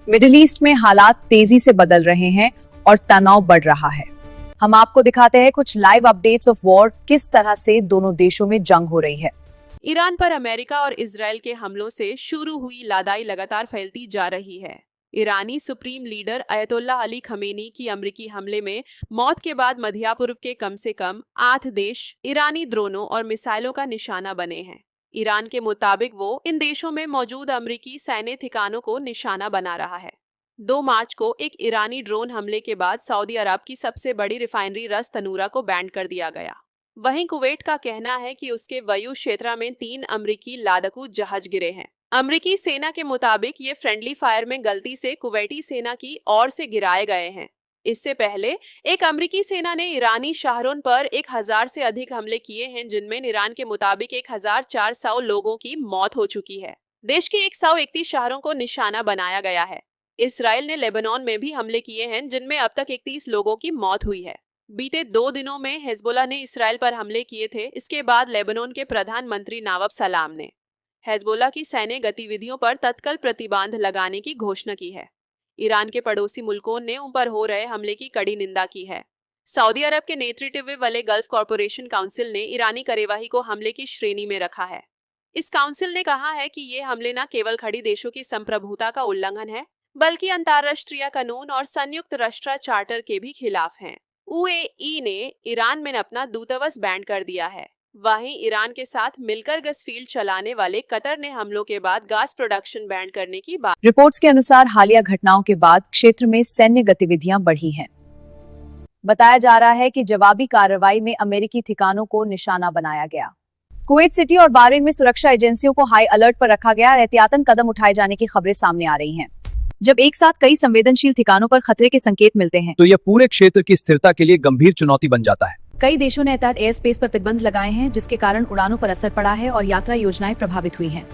Middle east में हालात तेजी से बदल रहे हैं और तनाव बढ़ रहा है। हम आपको दिखाते हैं कुछ लाइव अपडेट्स ऑफ वॉर, किस तरह से दोनों देशों में जंग हो रही है। ईरान पर अमेरिका और इजराइल के हमलों से शुरू हुई लड़ाई लगातार फैलती जा रही है। ईरानी supreme leader Ayatollah Ali Khamenei की अमेरिकी हमले में मौत के बाद मध्य पूर्व के कम से कम 8 देश ईरानी ड्रोनों और मिसाइलों का निशाना बने हैं। ईरान के मुताबिक वो इन देशों में मौजूद अमेरिकी सैन्य ठिकानों को निशाना बना रहा है। 2 मार्च को एक ईरानी ड्रोन हमले के बाद सऊदी अरब की सबसे बड़ी रिफाइनरी रस तनूरा को बैन कर दिया गया। वहीं कुवैत का कहना है कि उसके वायु क्षेत्र में 3 अमेरिकी लड़ाकू जहाज गिरे हैं। अमेरिकी सेना के मुताबिक ये फ्रेंडली फायर में गलती से कुवैती सेना की ओर से गिराए गए हैं। इससे पहले एक अमेरिकी सेना ने ईरानी शहरों पर 1000 से अधिक हमले किए हैं, जिनमें ईरान के मुताबिक 1400 लोगों की मौत हो चुकी है। देश के 131 शहरों को निशाना बनाया गया है। इसराइल ने लेबनान में भी हमले किए हैं, जिनमें अब तक 31 लोगों की मौत हुई है। बीते 2 दिनों में हिजबुल्लाह ने इसराइल पर हमले किए थे। इसके बाद लेबनान के प्रधानमंत्री नवाब सलाम ने हिजबुल्लाह की सैन्य गतिविधियों पर तत्काल प्रतिबंध लगाने की घोषणा की है। ईरान के पड़ोसी मुल्कों ने उन पर हो रहे हमले की कड़ी निंदा की है। सऊदी अरब के नेतृत्व वाले गल्फ कॉरपोरेशन काउंसिल ने ईरानी कार्यवाही को हमले की श्रेणी में रखा है। इस काउंसिल ने कहा है कि ये हमले न केवल खड़ी देशों की संप्रभुता का उल्लंघन है, बल्कि अंतर्राष्ट्रीय कानून और संयुक्त राष्ट्र चार्टर के भी खिलाफ हैं। यूएई ने ईरान में अपना दूतावास बैन कर दिया है। वहीं ईरान के साथ मिलकर गैस फील्ड चलाने वाले कतर ने हमलों के बाद गैस प्रोडक्शन बैन करने की बात। रिपोर्ट्स के अनुसार हालिया घटनाओं के बाद क्षेत्र में सैन्य गतिविधियां बढ़ी हैं। बताया जा रहा है कि जवाबी कार्रवाई में अमेरिकी ठिकानों को निशाना बनाया गया। कुवैत सिटी और बहरीन में सुरक्षा एजेंसियों को हाई अलर्ट पर रखा गया और एहतियातन कदम उठाए जाने की खबरें सामने आ रही हैं। जब एक साथ कई संवेदनशील ठिकानों पर खतरे के संकेत मिलते हैं, तो यह पूरे क्षेत्र की स्थिरता के लिए गंभीर चुनौती बन जाता है। कई देशों ने एहतियात एयर स्पेस पर प्रतिबंध लगाए हैं, जिसके कारण उड़ानों पर असर पड़ा है और यात्रा योजनाएं प्रभावित हुई हैं।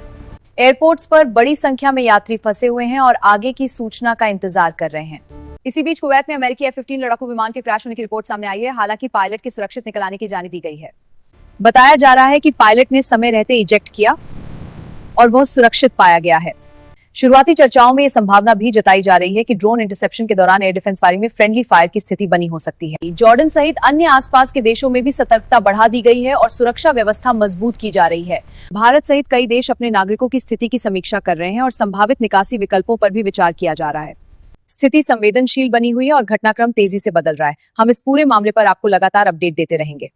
एयरपोर्ट्स पर बड़ी संख्या में यात्री फंसे हुए हैं और आगे की सूचना का इंतजार कर रहे हैं। इसी बीच कुवैत में अमेरिकी F-15 लड़ाकू विमान के क्रैश होने की रिपोर्ट सामने आई है। हालांकि पायलट के सुरक्षित निकल आने की जानकारी दी गई है। बताया जा रहा है कि पायलट ने समय रहते इजेक्ट किया और वह सुरक्षित पाया गया है। शुरुआती चर्चाओं में यह संभावना भी जताई जा रही है कि ड्रोन इंटरसेप्शन के दौरान एयर डिफेंस फायरिंग में फ्रेंडली फायर की स्थिति बनी हो सकती है। जॉर्डन सहित अन्य आसपास के देशों में भी सतर्कता बढ़ा दी गई है और सुरक्षा व्यवस्था मजबूत की जा रही है। भारत सहित कई देश अपने नागरिकों की स्थिति की समीक्षा कर रहे हैं और संभावित निकासी विकल्पों पर भी विचार किया जा रहा है। स्थिति संवेदनशील बनी हुई है और घटनाक्रम तेजी से बदल रहा है। हम इस पूरे मामले पर आपको लगातार अपडेट देते रहेंगे।